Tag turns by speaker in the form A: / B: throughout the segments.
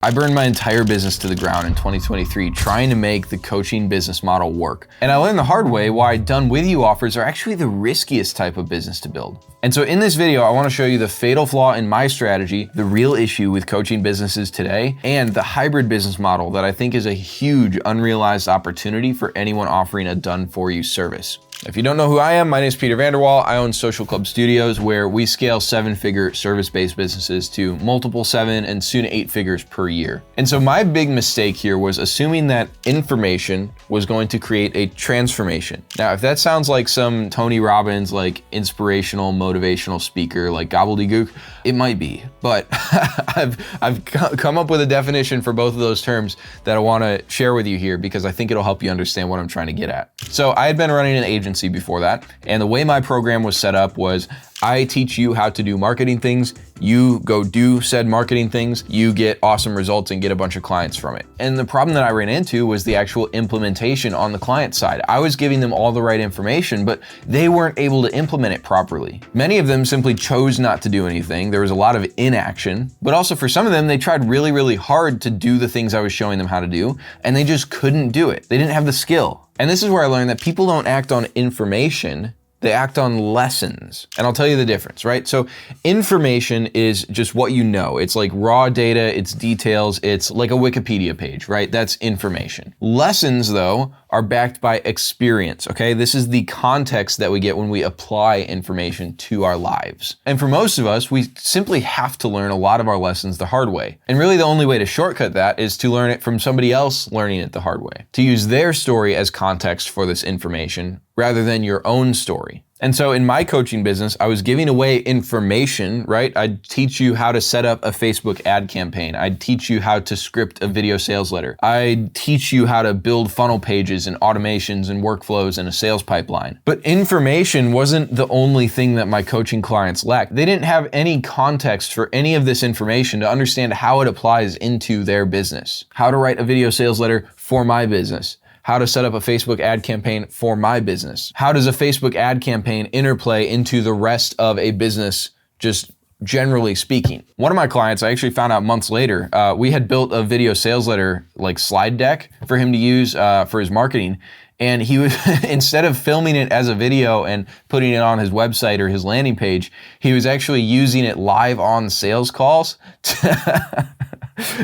A: I burned my entire business to the ground in 2023 trying to make the coaching business model work. And I learned the hard way why done with you offers are actually the riskiest type of business to build. And so in this video, I want to show you the fatal flaw in my strategy, the real issue with coaching businesses today, and the hybrid business model that I think is a huge unrealized opportunity for anyone offering a done for you service. If you don't know who I am, my name is Peter Vanderwall. I own Social Club Studios, where we scale 7-figure service-based businesses to multiple 7 and soon 8 figures per year. And so my big mistake here was assuming that information was going to create a transformation. Now, if that sounds like some Tony Robbins, like inspirational, motivational speaker, like gobbledygook, it might be. But I've come up with a definition for both of those terms that I want to share with you here because I think it'll help you understand what I'm trying to get at. So I had been running an agency before that, and the way my program was set up was I teach you how to do marketing things, you go do said marketing things, you get awesome results and get a bunch of clients from it. And the problem that I ran into was the actual implementation on the client side. I was giving them all the right information, but they weren't able to implement it properly. Many of them simply chose not to do anything. There was a lot of inaction, but also for some of them, they tried really, really hard to do the things I was showing them how to do, and they just couldn't do it. They didn't have the skill. And this is where I learned that people don't act on information, they act on lessons. And I'll tell you the difference, right? So information is just what you know. It's like raw data, it's details, it's like a Wikipedia page, right? That's information. Lessons, though, are backed by experience, okay? This is the context that we get when we apply information to our lives. And for most of us, we simply have to learn a lot of our lessons the hard way. And really the only way to shortcut that is to learn it from somebody else learning it the hard way. To use their story as context for this information rather than your own story. And so in my coaching business, I was giving away information, right? I'd teach you how to set up a Facebook ad campaign. I'd teach you how to script a video sales letter. I'd teach you how to build funnel pages and automations and workflows and a sales pipeline. But information wasn't the only thing that my coaching clients lacked. They didn't have any context for any of this information to understand how it applies into their business. How to write a video sales letter for my business. How to set up a Facebook ad campaign for my business. How does a Facebook ad campaign interplay into the rest of a business, just generally speaking? One of my clients, I actually found out months later, we had built a video sales letter like slide deck for him to use for his marketing. And he was, instead of filming it as a video and putting it on his website or his landing page, he was actually using it live on sales calls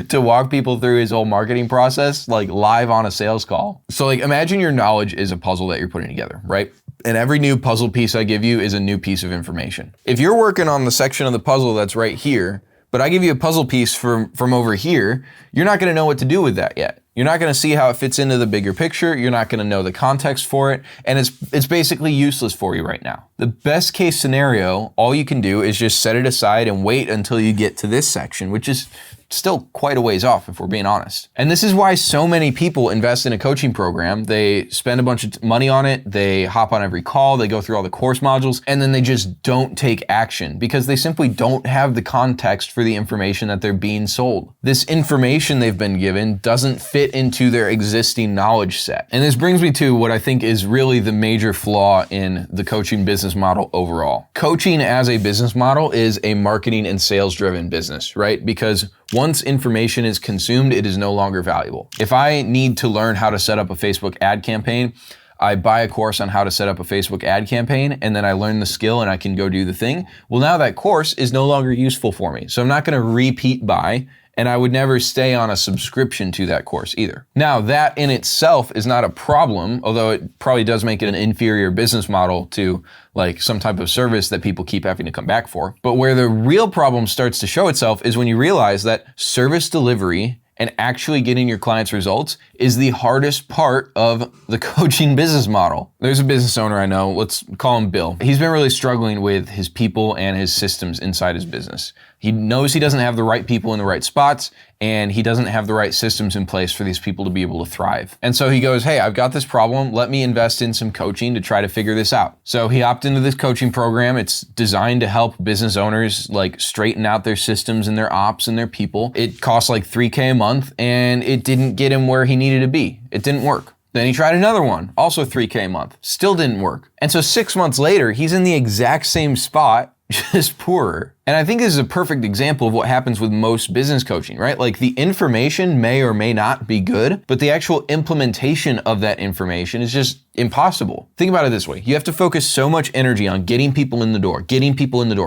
A: to walk people through his whole marketing process, like live on a sales call. So like imagine your knowledge is a puzzle that you're putting together, right? And every new puzzle piece I give you is a new piece of information. If you're working on the section of the puzzle that's right here, but I give you a puzzle piece from over here, you're not gonna know what to do with that yet. You're not gonna see how it fits into the bigger picture. You're not gonna know the context for it. And it's basically useless for you right now. The best case scenario, all you can do is just set it aside and wait until you get to this section, which is still quite a ways off if we're being honest. And this is why so many people invest in a coaching program. They spend a bunch of money on it, they hop on every call, they go through all the course modules, and then they just don't take action because they simply don't have the context for the information that they're being sold. This information they've been given doesn't fit into their existing knowledge set. And this brings me to what I think is really the major flaw in the coaching business model overall. Coaching as a business model is a marketing and sales driven business, right? Because once information is consumed, it is no longer valuable. If I need to learn how to set up a Facebook ad campaign, I buy a course on how to set up a Facebook ad campaign, and then I learn the skill and I can go do the thing. Well, now that course is no longer useful for me. So I'm not gonna repeat buy, and I would never stay on a subscription to that course either. Now, that in itself is not a problem, although it probably does make it an inferior business model to like some type of service that people keep having to come back for. But where the real problem starts to show itself is when you realize that service delivery and actually getting your clients results is the hardest part of the coaching business model. There's a business owner I know, let's call him Bill. He's been really struggling with his people and his systems inside his business. He knows he doesn't have the right people in the right spots, and he doesn't have the right systems in place for these people to be able to thrive. And so he goes, hey, I've got this problem. Let me invest in some coaching to try to figure this out. So he opted into this coaching program. It's designed to help business owners like straighten out their systems and their ops and their people. It costs like $3,000 a month, and it didn't get him where he needed to be. It didn't work. Then he tried another one, also $3,000 a month, still didn't work. And so 6 months later, he's in the exact same spot, just poorer. And I think this is a perfect example of what happens with most business coaching, right? Like the information may or may not be good, but the actual implementation of that information is just impossible. Think about it this way. You have to focus so much energy on getting people in the door,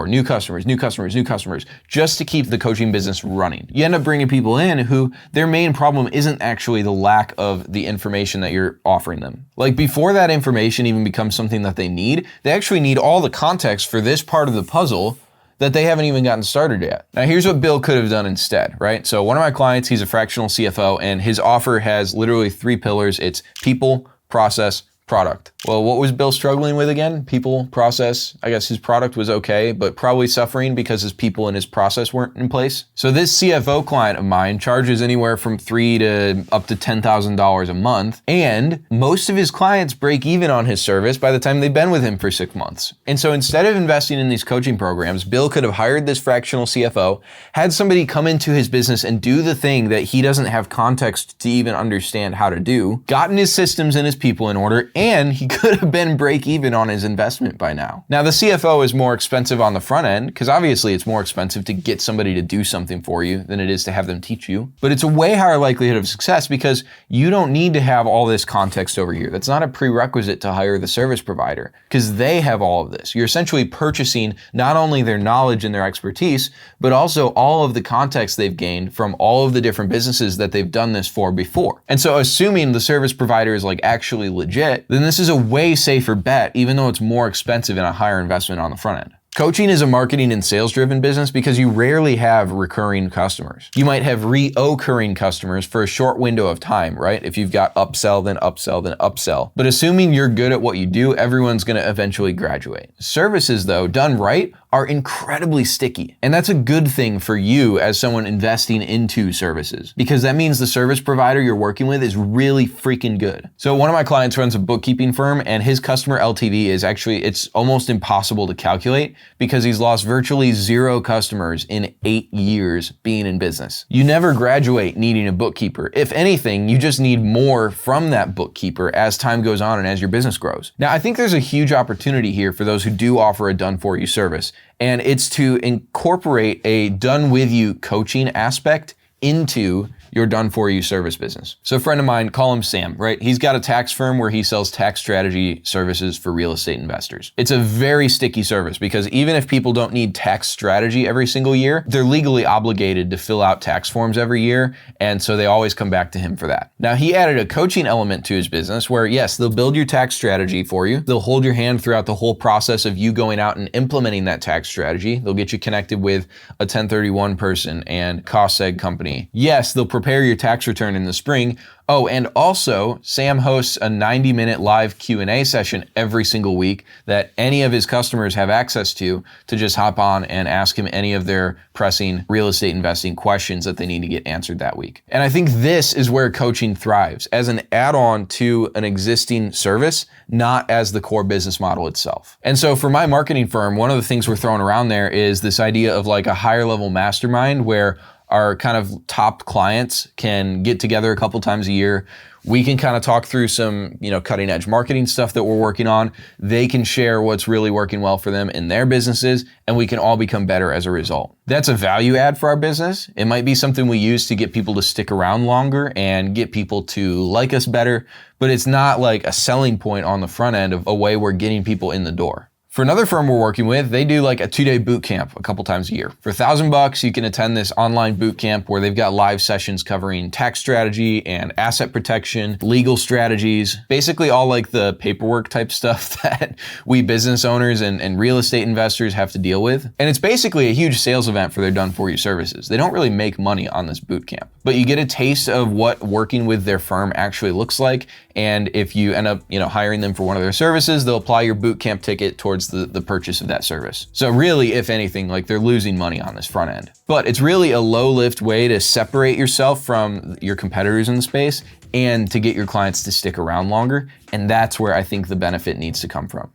A: new customers, just to keep the coaching business running. You end up bringing people in who their main problem isn't actually the lack of the information that you're offering them. Like before that information even becomes something that they actually need all the context for this part of the puzzle that they haven't even gotten started yet. Now here's what Bill could have done instead, right? So one of my clients, he's a fractional CFO, and his offer has literally 3 pillars. It's people, process, product. Well, what was Bill struggling with again? People, process. I guess his product was okay, but probably suffering because his people and his process weren't in place. So this CFO client of mine charges anywhere from $3,000 to up to $10,000 a month, and most of his clients break even on his service by the time they've been with him for 6 months. And so instead of investing in these coaching programs, Bill could have hired this fractional CFO, had somebody come into his business and do the thing that he doesn't have context to even understand how to do, gotten his systems and his people in order, and he could have been break even on his investment by now. Now the CFO is more expensive on the front end because obviously it's more expensive to get somebody to do something for you than it is to have them teach you. But it's a way higher likelihood of success because you don't need to have all this context over here. That's not a prerequisite to hire the service provider because they have all of this. You're essentially purchasing not only their knowledge and their expertise, but also all of the context they've gained from all of the different businesses that they've done this for before. And so assuming the service provider is like actually legit, then this is a way safer bet, even though it's more expensive and a higher investment on the front end. Coaching is a marketing and sales driven business because you rarely have recurring customers. You might have reoccurring customers for a short window of time, right? If you've got upsell, then upsell, then upsell. But assuming you're good at what you do, everyone's gonna eventually graduate. Services though, done right, are incredibly sticky. And that's a good thing for you as someone investing into services because that means the service provider you're working with is really freaking good. So one of my clients runs a bookkeeping firm and his customer LTV is actually, it's almost impossible to calculate because he's lost virtually 0 customers in 8 years being in business. You never graduate needing a bookkeeper. If anything, you just need more from that bookkeeper as time goes on and as your business grows. Now, I think there's a huge opportunity here for those who do offer a done-for-you service, and it's to incorporate a done-with-you coaching aspect into your done-for-you service business. So a friend of mine, call him Sam, right? He's got a tax firm where he sells tax strategy services for real estate investors. It's a very sticky service because even if people don't need tax strategy every single year, they're legally obligated to fill out tax forms every year, and so they always come back to him for that. Now, he added a coaching element to his business where, yes, they'll build your tax strategy for you. They'll hold your hand throughout the whole process of you going out and implementing that tax strategy. They'll get you connected with a 1031 person and cost seg company. Yes, they'll prepare your tax return in the spring. Oh, and also Sam hosts a 90-minute live Q&A session every single week that any of his customers have access to just hop on and ask him any of their pressing real estate investing questions that they need to get answered that week. And I think this is where coaching thrives as an add-on to an existing service, not as the core business model itself. And so for my marketing firm, one of the things we're throwing around there is this idea of like a higher level mastermind where our kind of top clients can get together a couple times a year. We can kind of talk through some, cutting edge marketing stuff that we're working on. They can share what's really working well for them in their businesses, and we can all become better as a result. That's a value add for our business. It might be something we use to get people to stick around longer and get people to like us better, but it's not like a selling point on the front end of a way we're getting people in the door. For another firm we're working with, they do like a 2-day boot camp a couple times a year. For $1,000, you can attend this online boot camp where they've got live sessions covering tax strategy and asset protection, legal strategies, basically all like the paperwork type stuff that we business owners and real estate investors have to deal with. And it's basically a huge sales event for their done-for-you services. They don't really make money on this boot camp, but you get a taste of what working with their firm actually looks like. And if you end up, hiring them for one of their services, they'll apply your boot camp ticket towards the purchase of that service. So really, if anything, like they're losing money on this front end. But it's really a low lift way to separate yourself from your competitors in the space and to get your clients to stick around longer. And that's where I think the benefit needs to come from.